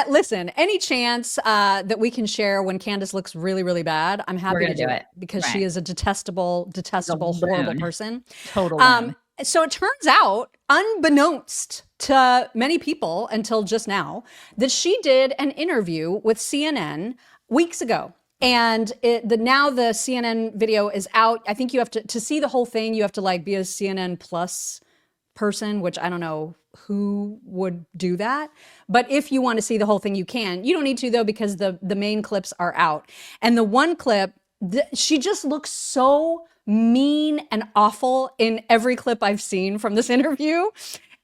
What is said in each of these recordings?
listen, any chance that we can share when Candace looks really, really bad, I'm happy to do it because she is a detestable, horrible person. Total loon. So it turns out, unbeknownst to many people until just now, that she did an interview with CNN weeks ago. And now the CNN video is out. I think you have to see the whole thing, you have to like be a CNN Plus person, which I don't know who would do that. But if you want to see the whole thing, you can. You don't need to though, because the main clips are out. And the one clip, she just looks so mean and awful in every clip I've seen from this interview.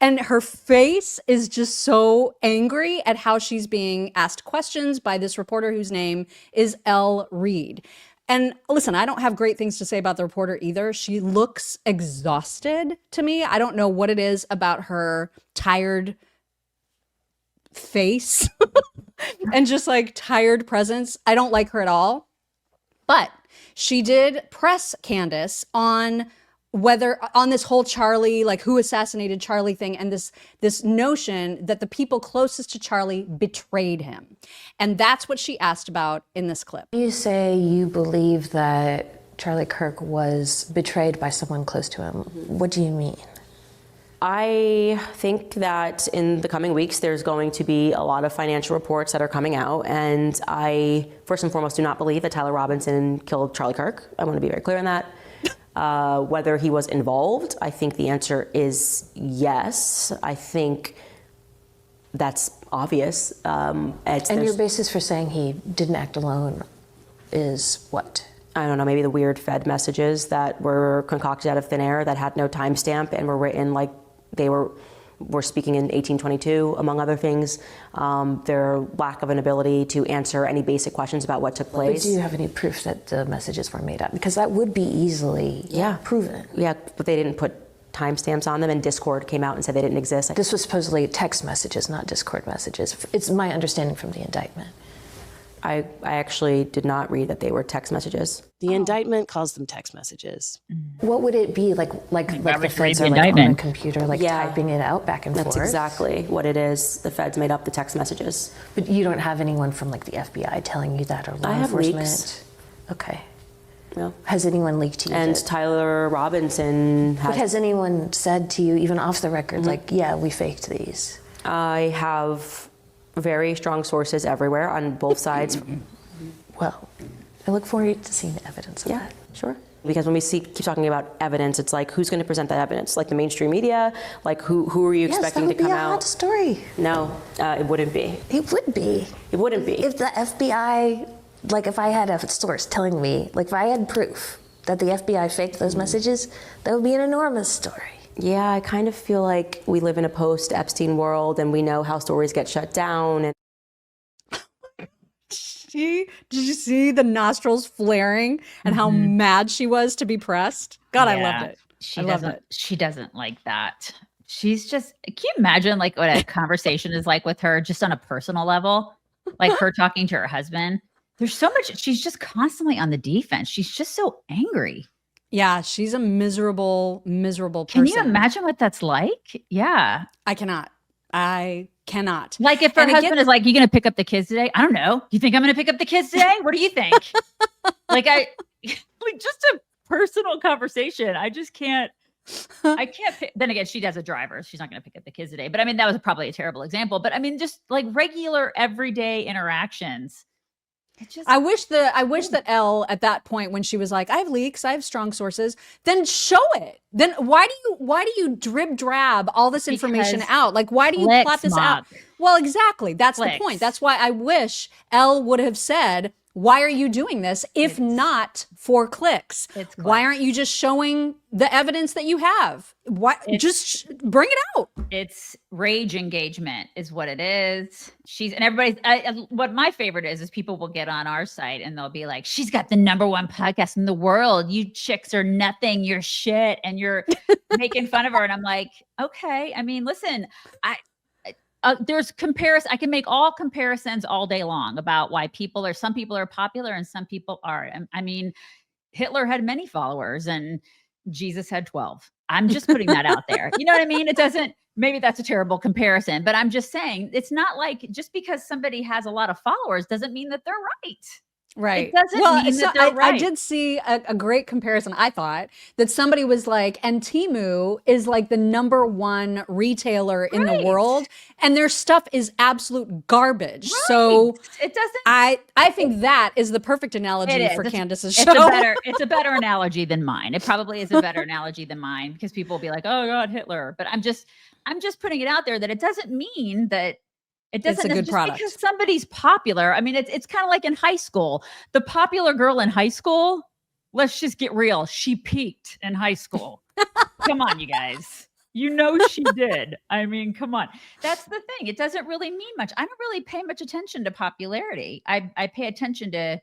And her face is just so angry at how she's being asked questions by this reporter whose name is Elle Reed. And listen, I don't have great things to say about the reporter either. She looks exhausted to me. I don't know what it is about her tired face and just like tired presence. I don't like her at all. But she did press Candace on this whole Charlie, like who assassinated Charlie thing, and this notion that the people closest to Charlie betrayed him. And that's what she asked about in this clip. You say you believe that Charlie Kirk was betrayed by someone close to him. What do you mean? I think that in the coming weeks, there's going to be a lot of financial reports that are coming out. And I, first and foremost, do not believe that Tyler Robinson killed Charlie Kirk. I want to be very clear on that. Whether he was involved, I think the answer is yes. I think that's obvious. And your basis for saying he didn't act alone is what? I don't know, maybe the weird Fed messages that were concocted out of thin air that had no timestamp and were written like they were speaking in 1822, among other things. Their lack of an ability to answer any basic questions about what took place. But do you have any proof that the messages were made up? Because that would be easily proven. Yeah, but they didn't put timestamps on them, and Discord came out and said they didn't exist. This was supposedly text messages, not Discord messages. It's my understanding from the indictment. I actually did not read that they were text messages. The indictment calls them text messages. What would it be like the feds are like on a computer, like typing it out back and forth? That's exactly what it is. The feds made up the text messages. But you don't have anyone from like the FBI telling you that, or law enforcement? I have leaks. Okay. No. Has anyone leaked to you? And Tyler Robinson has... But has anyone said to you, even off the record, like, yeah, we faked these? I have very strong sources everywhere on both sides. Well, I look forward to seeing the evidence of that. Sure. Because when we keep talking about evidence, it's like, who's going to present that evidence? Like the mainstream media? Like who are you expecting to come out? Yes, that would be a hot story. No, it wouldn't be. It would be. It wouldn't be. If the FBI, like if I had a source telling me, like if I had proof that the FBI faked those messages, that would be an enormous story. Yeah, I kind of feel like we live in a post-Epstein world, and we know how stories get shut down. And did you see the nostrils flaring and how mad she was to be pressed? God, I loved it. She doesn't like that. She's just, can you imagine like what a conversation is like with her just on a personal level? Like her talking to her husband. There's so much, she's just constantly on the defense. She's just so angry. Yeah, she's a miserable person. Can you imagine what that's like? Yeah. I cannot. Like if her husband is like, you going to pick up the kids today? I don't know. You think I'm going to pick up the kids today? What do you think? like just a personal conversation. I can't. Then again, she does a driver. She's not going to pick up the kids today. But I mean, that was probably a terrible example. But I mean, just like regular everyday interactions. I wish that Elle at that point, when she was like, I have leaks, I have strong sources, then show it. Then why do you drab all this information out? Like, why do you plot this out? Well, exactly. That's the point. That's why I wish Elle would have said, why are you doing this if not for clicks? Why aren't you just showing the evidence that you have? Just bring it out. It's rage engagement is what it is. What my favorite is people will get on our site and they'll be like, she's got the #1 podcast in the world. You chicks are nothing. You're shit. And you're making fun of her. And I'm like, okay. I mean, listen, there's comparison. I can make all comparisons all day long about why some people are popular and some people aren't. I mean, Hitler had many followers and Jesus had 12. I'm just putting that out there. You know what I mean? It doesn't, maybe that's a terrible comparison, but I'm just saying it's not like just because somebody has a lot of followers doesn't mean that they're right. Right. It doesn't Well, mean so that they're right. I did see a great comparison. I thought that somebody was like, and Temu is like the #1 retailer in the Right. world, and their stuff is absolute garbage. Right. So It doesn't. I think that is the perfect It analogy is. for It's- Candace's It's show. it's a better analogy than mine. It probably is a better analogy than mine because people will be like, "Oh God, Hitler." But I'm just putting it out there that it doesn't mean that it doesn't a good just product. because somebody's popular. I mean, it's kind of like in high school. The popular girl in high school, let's just get real. She peaked in high school. Come on, you guys. You know she did. I mean, come on. That's the thing. It doesn't really mean much. I don't really pay much attention to popularity. I pay attention to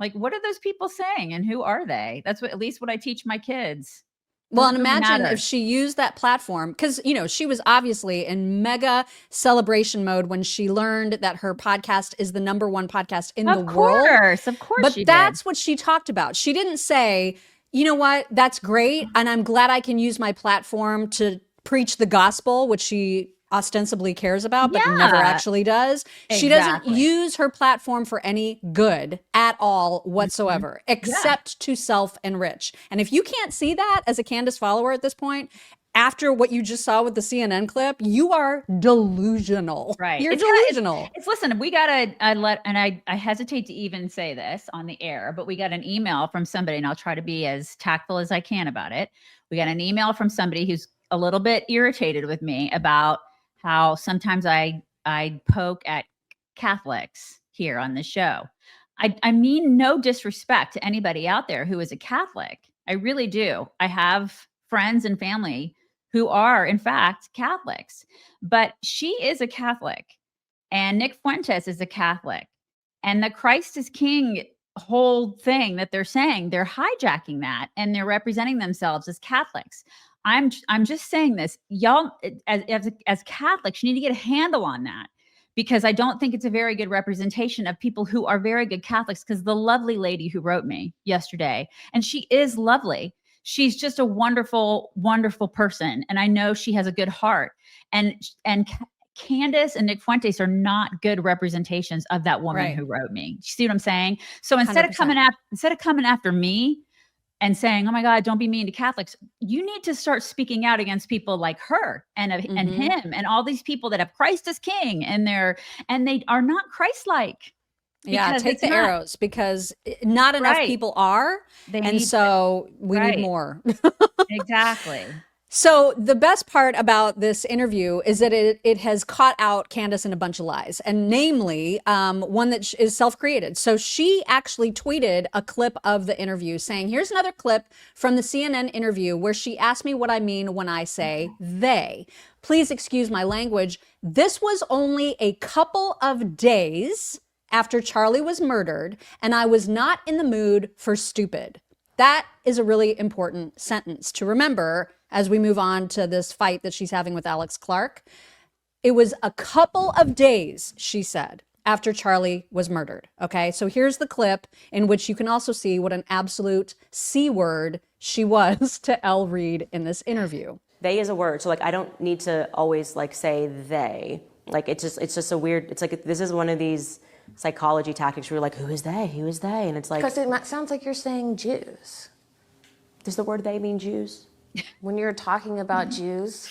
like, what are those people saying and who are they? That's what, at least what I teach my kids. Well, Doesn't and really imagine matter. if she used that platform, because, you know, she was obviously in mega celebration mode when she learned that her podcast is the #1 podcast in the world. Of course. But she that's did. what she talked about. She didn't say, you know what, that's great. And I'm glad I can use my platform to preach the gospel, which she ostensibly cares about, but never Yeah. actually does. She doesn't Exactly. use her platform for any good at all whatsoever, except to self-enrich. And if you can't see that as a Candace follower at this point, after what you just saw with the CNN clip, you are delusional. Right. You're It's kinda- delusional. It's listen, we got I hesitate to even say this on the air, but we got an email from somebody, and I'll try to be as tactful as I can about it. We got an email from somebody who's a little bit irritated with me about how sometimes I poke at Catholics here on the show. I mean no disrespect to anybody out there who is a Catholic. I really do. I have friends and family who are, in fact, Catholics. But she is a Catholic, and Nick Fuentes is a Catholic. And the Christ is King whole thing that they're saying, they're hijacking that and they're representing themselves as Catholics. I'm just saying this, y'all, as Catholics, you need to get a handle on that, because I don't think it's a very good representation of people who are very good Catholics. Because the lovely lady who wrote me yesterday, and she is lovely. She's just a wonderful, wonderful person. And I know she has a good heart. And Candace and Nick Fuentes are not good representations of that woman Right. who wrote me. You see what I'm saying? So instead of 100%. coming after me and saying, "Oh my God, don't be mean to Catholics," you need to start speaking out against people like her and him and all these people that have Christ as King and they are not Christ-like. Yeah, Because take it's the not. arrows, because not enough Right. people are. They And need so we right. need more. Exactly. So the best part about this interview is that it has caught out Candace in a bunch of lies, and namely one that is self-created. So she actually tweeted a clip of the interview saying, here's another clip from the CNN interview where she asked me what I mean when I say they. Please excuse my language. This was only a couple of days after Charlie was murdered, and I was not in the mood for stupid. That is a really important sentence to remember as we move on to this fight that she's having with Alex Clark. It was a couple of days, she said, after Charlie was murdered. Okay, so here's the clip in which you can also see what an absolute C word she was to Elle Reid in this interview. They is a word, so like I don't need to always like say they. Like it's just a weird. It's like this is one of these psychology tactics where you're like, who is they? Who is they? And it's like, Because it sounds like you're saying Jews. does the word they mean Jews? When you're talking about Jews,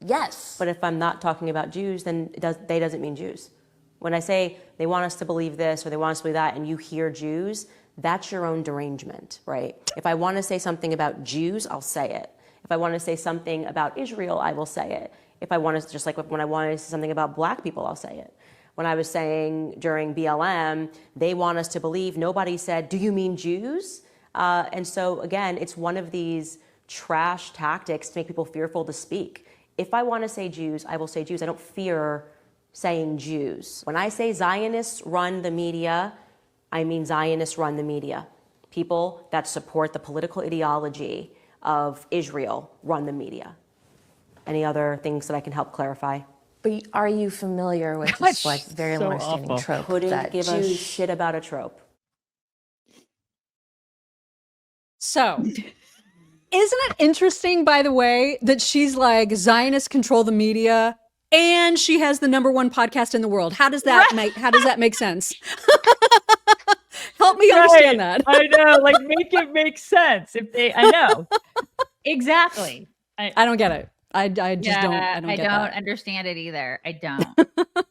yes. But if I'm not talking about Jews, then they doesn't mean Jews. When I say they want us to believe this or they want us to believe that, and you hear Jews, that's your own derangement, right? If I want to say something about Jews, I'll say it. If I want to say something about Israel, I will say it. If I want to, just like when I want to say something about black people, I'll say it. When I was saying during BLM, they want us to believe, nobody said, do you mean Jews? And so again, it's one of these trash tactics to make people fearful to speak. If I want to say Jews, I will say Jews. I don't fear saying Jews. When I say Zionists run the media, I mean Zionists run the media. People that support the political ideology of Israel run the media. Any other things that I can help clarify? But are you familiar with this like very so long-standing awful. trope Couldn't that give a Jews shit about a trope. So Isn't it interesting, by the way, that she's like, Zionists control the media and she has the #1 podcast in the world? How does that make sense? Help me understand that. I know, like make it make sense. I know. Exactly. I don't get it. I just don't. I don't understand it either. I don't.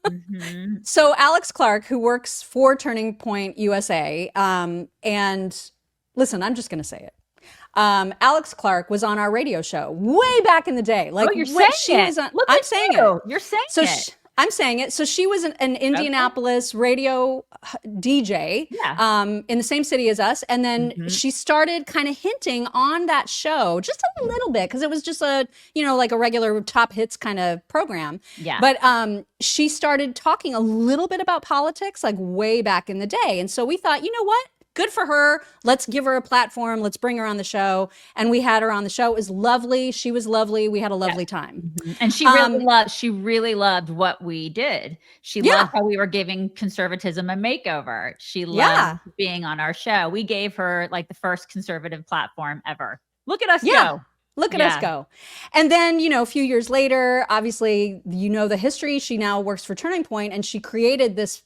Mm-hmm. So Alex Clark, who works for Turning Point USA, and listen, I'm just going to say it. Alex Clark was on our radio show way back in the day. Like, you're saying it. I'm saying it. You're saying it. I'm saying it. So she was an Indianapolis radio DJ in the same city as us. And then she started kind of hinting on that show just a little bit because it was just like a regular top hits kind of program. Yeah. But she started talking a little bit about politics like way back in the day. And so we thought, you know what? Good for her. Let's give her a platform. Let's bring her on the show. And we had her on the show. It was lovely. She was lovely. We had a lovely time. And she really loved what we did. She loved how we were giving conservatism a makeover. She loved being on our show. We gave her like the first conservative platform ever. Look at us go. Look at us go. And then, a few years later, obviously, the history. She now works for Turning Point and she created this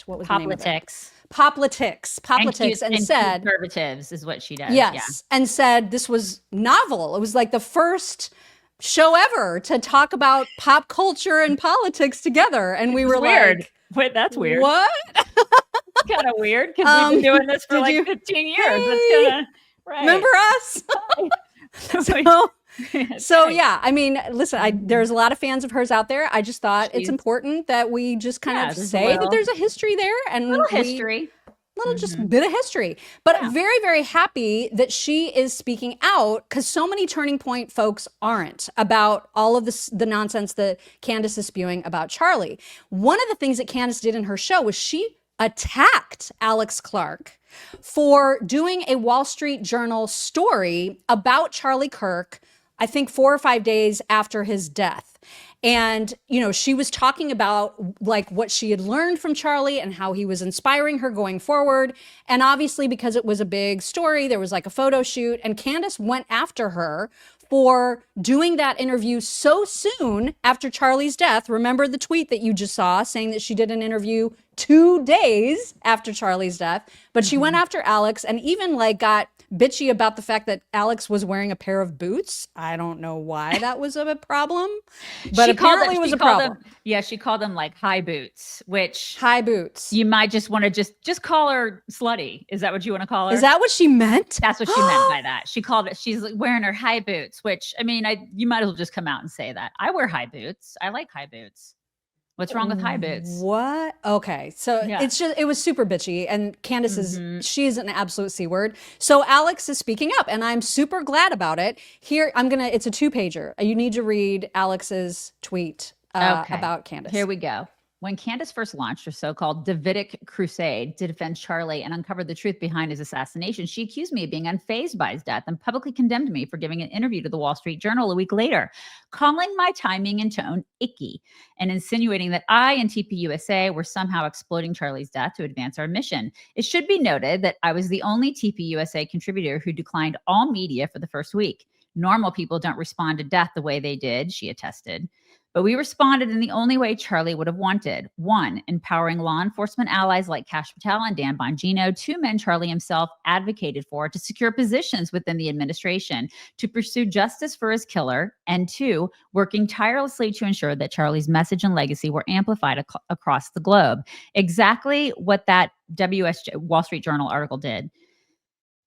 what was the name of it? Poplitics, and said conservatives is what she does. Yes, and said this was novel. It was like the first show ever to talk about pop culture and politics together, and we were weird. Like, "Wait, that's weird. What? Kind of weird because we've been doing this for like 15 years. That's kind of right. Remember us?" So yeah, I mean, listen, there's a lot of fans of hers out there. I just thought it's important that we just kind of say that there's a history there and little history. Just bit of history. But very, very happy that she is speaking out because so many Turning Point folks aren't about all of the nonsense that Candace is spewing about Charlie. One of the things that Candace did in her show was she attacked Alex Clark for doing a Wall Street Journal story about Charlie Kirk, I think 4 or 5 days after his death. And, she was talking about like what she had learned from Charlie and how he was inspiring her going forward. And obviously, because it was a big story, there was like a photo shoot and Candace went after her for doing that interview so soon after Charlie's death. Remember the tweet that you just saw saying that she did an interview 2 days after Charlie's death, but she went after Alex and even like got bitchy about the fact that Alex was wearing a pair of boots. I don't know why that was a problem, but apparently it was a problem. She called them like high boots, which high boots. You might just want to just call her slutty. Is that what you want to call her? Is that what she meant? That's what she meant by that. She called it, she's wearing her high boots, which I mean, you might as well just come out and say that. I wear high boots. I like high boots. What's wrong with high boots? What? Okay. So it was super bitchy. And Candace she's an absolute C word. So Alex is speaking up and I'm super glad about it. Here, it's a 2-pager. You need to read Alex's tweet about Candace. Here we go. When Candace first launched her so-called Davidic crusade to defend Charlie and uncover the truth behind his assassination, she accused me of being unfazed by his death and publicly condemned me for giving an interview to the Wall Street Journal a week later, calling my timing and tone icky and insinuating that I and TPUSA were somehow exploiting Charlie's death to advance our mission. It should be noted that I was the only TPUSA contributor who declined all media for the first week. Normal people don't respond to death the way they did, she attested. But we responded in the only way Charlie would have wanted. 1, empowering law enforcement allies like Kash Patel and Dan Bongino, 2 men Charlie himself advocated for to secure positions within the administration, to pursue justice for his killer, and 2, working tirelessly to ensure that Charlie's message and legacy were amplified across the globe. Exactly what that Wall Street Journal article did.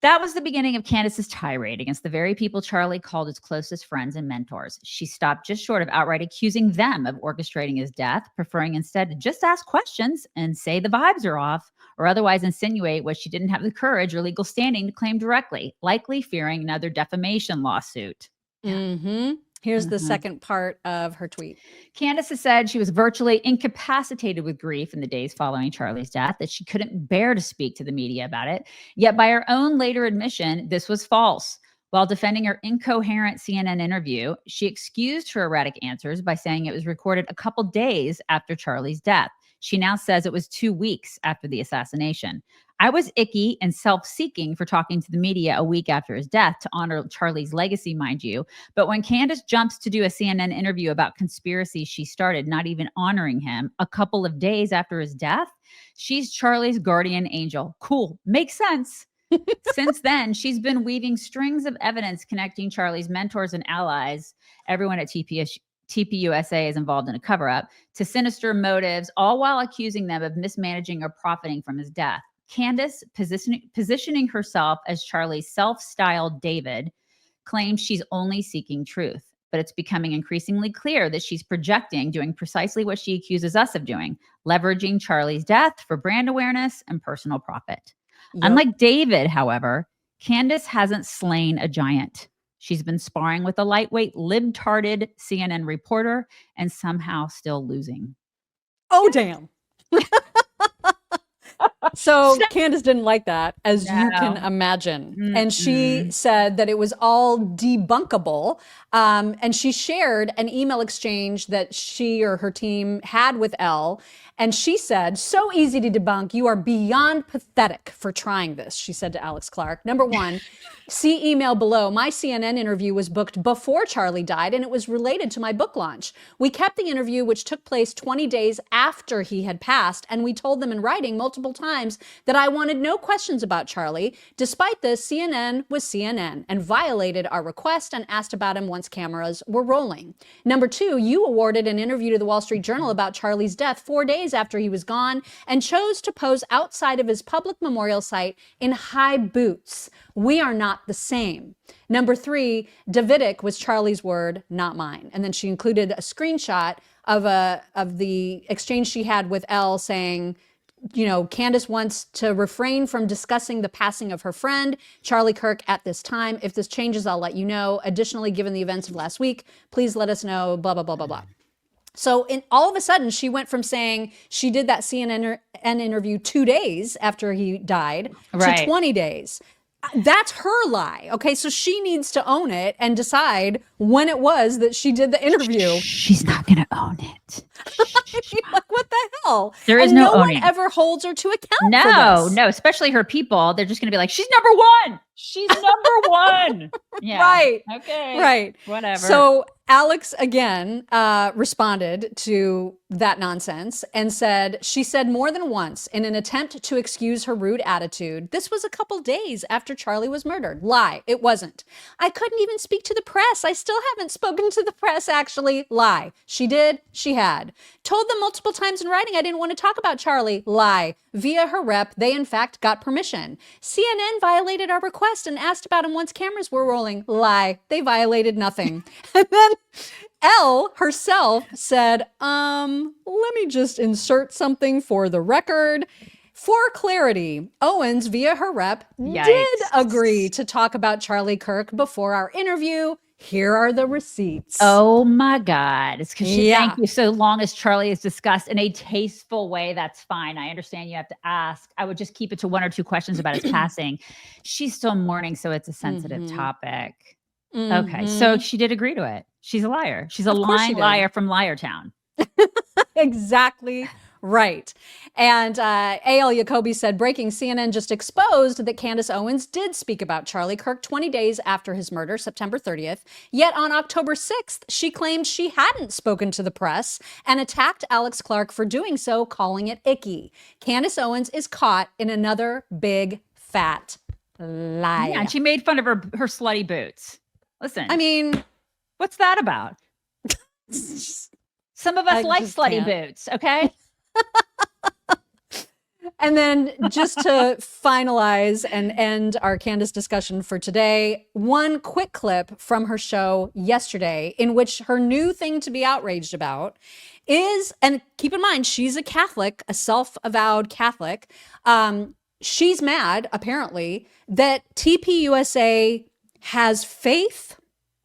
That was the beginning of Candace's tirade against the very people Charlie called his closest friends and mentors. She stopped just short of outright accusing them of orchestrating his death, preferring instead to just ask questions and say the vibes are off, or otherwise insinuate what she didn't have the courage or legal standing to claim directly, likely fearing another defamation lawsuit. Mm-hmm. Here's the second part of her tweet. Candace has said she was virtually incapacitated with grief in the days following Charlie's death, that she couldn't bear to speak to the media about it. Yet by her own later admission, this was false. While defending her incoherent CNN interview, she excused her erratic answers by saying it was recorded a couple days after Charlie's death. She now says it was 2 weeks after the assassination. I was icky and self-seeking for talking to the media a week after his death to honor Charlie's legacy, mind you. But when Candace jumps to do a CNN interview about conspiracies she started, not even honoring him, a couple of days after his death, she's Charlie's guardian angel. Cool. Makes sense. Since then, she's been weaving strings of evidence connecting Charlie's mentors and allies, everyone at TPUSA is involved in a cover-up, to sinister motives, all while accusing them of mismanaging or profiting from his death. Candace, positioning herself as Charlie's self-styled David, claims she's only seeking truth. But it's becoming increasingly clear that she's projecting, doing precisely what she accuses us of doing, leveraging Charlie's death for brand awareness and personal profit. Yep. Unlike David, however, Candace hasn't slain a giant. She's been sparring with a lightweight, libtarded CNN reporter and somehow still losing. Oh, damn. So Candace didn't like that, as you can imagine. And she said that it was all debunkable. And she shared an email exchange that she or her team had with Elle. And she said, so easy to debunk. You are beyond pathetic for trying this, she said to Alex Clark. Number one, see email below. My CNN interview was booked before Charlie died, and it was related to my book launch. We kept the interview, which took place 20 days after he had passed, and we told them in writing multiple times that I wanted no questions about Charlie. Despite this, CNN was CNN and violated our request and asked about him once cameras were rolling. Number two, you awarded an interview to the Wall Street Journal about Charlie's death 4 days after he was gone and chose to pose outside of his public memorial site in high boots. We are not the same. Number three, Davidic was Charlie's word, not mine. And then she included a screenshot of the exchange she had with Elle saying, you know, Candace wants to refrain from discussing the passing of her friend, Charlie Kirk, at this time. If this changes, I'll let you know. Additionally, given the events of last week, please let us know, blah, blah, blah, blah, blah. So all of a sudden, she went from saying she did that CNN interview 2 days after he died to 20 days. That's her lie. Okay, so she needs to own it and decide when it was that she did the interview. She's not going to own it. Like, what the hell? There is and no one owning. ever holds her to account for this. No, especially her people. They're just going to be like, she's number one. She's number one. Yeah. Right. Okay. Right. Whatever. So Alex again responded to that nonsense and said, she said more than once in an attempt to excuse her rude attitude, this was a couple days after Charlie was murdered. Lie. It wasn't. I couldn't even speak to the press. I still haven't spoken to the press, actually. Lie. She did. She had. Told them multiple times in writing I didn't want to talk about Charlie. Lie. Via her rep, they in fact got permission. CNN violated our request and asked about him once cameras were rolling. Lie. They violated nothing. And then Elle herself said, let me just insert something for the record. For clarity, Owens, via her rep, did agree to talk about Charlie Kirk before our interview. Here are the receipts. Oh my God. It's because she thank you. So long as Charlie is discussed in a tasteful way, that's fine. I understand you have to ask. I would just keep it to 1 or 2 questions about his passing. She's still mourning, so it's a sensitive topic. Okay. So she did agree to it. She's a liar. She's a lying liar from Liar Town. Exactly right. And A.L. Jacoby said, breaking, CNN just exposed that Candace Owens did speak about Charlie Kirk 20 days after his murder, September 30th. Yet on October 6th, she claimed she hadn't spoken to the press and attacked Alex Clark for doing so, calling it icky. Candace Owens is caught in another big, fat lie. Yeah, and she made fun of her slutty boots. Listen. I mean, what's that about? Some of us like slutty boots, okay? And then just to finalize and end our Candace discussion for today, one quick clip from her show yesterday in which her new thing to be outraged about is, and keep in mind, she's a Catholic, a self-avowed Catholic. She's mad, apparently, that TPUSA has faith.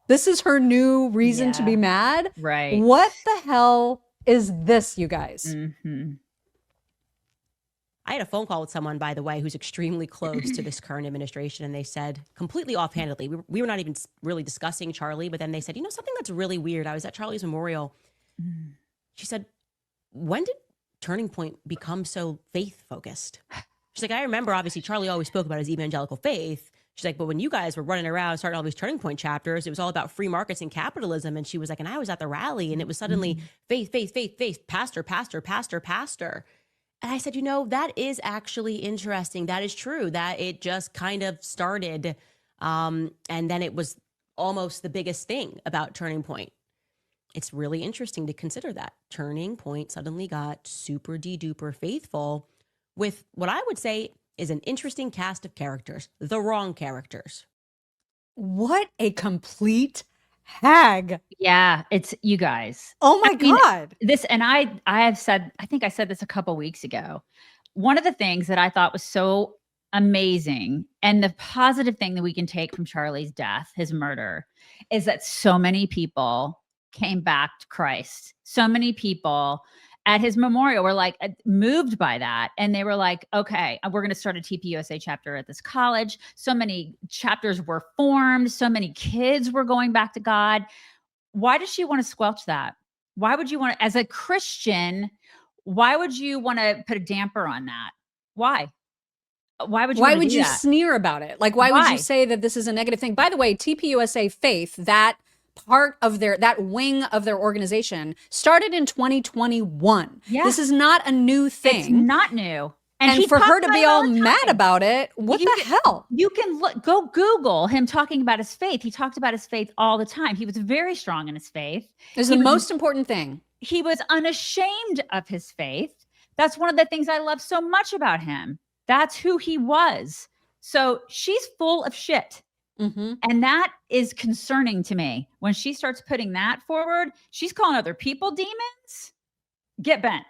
This is her new reason to be mad. Right. What the hell is this, you guys? I had a phone call with someone, by the way, who's extremely close to this current administration. And they said, completely offhandedly, we were not even really discussing Charlie, but then they said, you know, something that's really weird. I was at Charlie's memorial. She said, when did Turning Point become so faith focused? She's like, I remember obviously Charlie always spoke about his evangelical faith. She's like, but when you guys were running around starting all these Turning Point chapters, it was all about free markets and capitalism. And she was like, and I was at the rally and it was suddenly faith, faith, faith, faith, pastor, pastor, pastor, pastor. And I said, that is actually interesting. That is true, that it just kind of started. And then it was almost the biggest thing about Turning Point. It's really interesting to consider that Turning Point suddenly got super de-duper faithful with what I would say is an interesting cast of characters, the wrong characters. What a complete hag. Yeah, it's you guys. Oh my God. This, and I think I said this a couple weeks ago. One of the things that I thought was so amazing, and the positive thing that we can take from Charlie's death, his murder, is that so many people came back to Christ. So many people at his memorial were like moved by that. And they were like, okay, we're going to start a TPUSA chapter at this college. So many chapters were formed. So many kids were going back to God. Why does she want to squelch that? Why would you want to, as a Christian, why would you want to put a damper on that? Why? Why would you Why would do you that? sneer about it? Like, why would you say that this is a negative thing? By the way, TPUSA Faith, that part of that wing of their organization started in 2021. Yeah. This is not a new thing. It's not new. And he for her talks to be about it all the mad time. about it, what the hell? You can go Google him talking about his faith. He talked about his faith all the time. He was very strong in his faith. It's the most important thing. He was unashamed of his faith. That's one of the things I love so much about him. That's who he was. So she's full of shit. Mm-hmm. And that is concerning to me. When she starts putting that forward, she's calling other people demons. Get bent.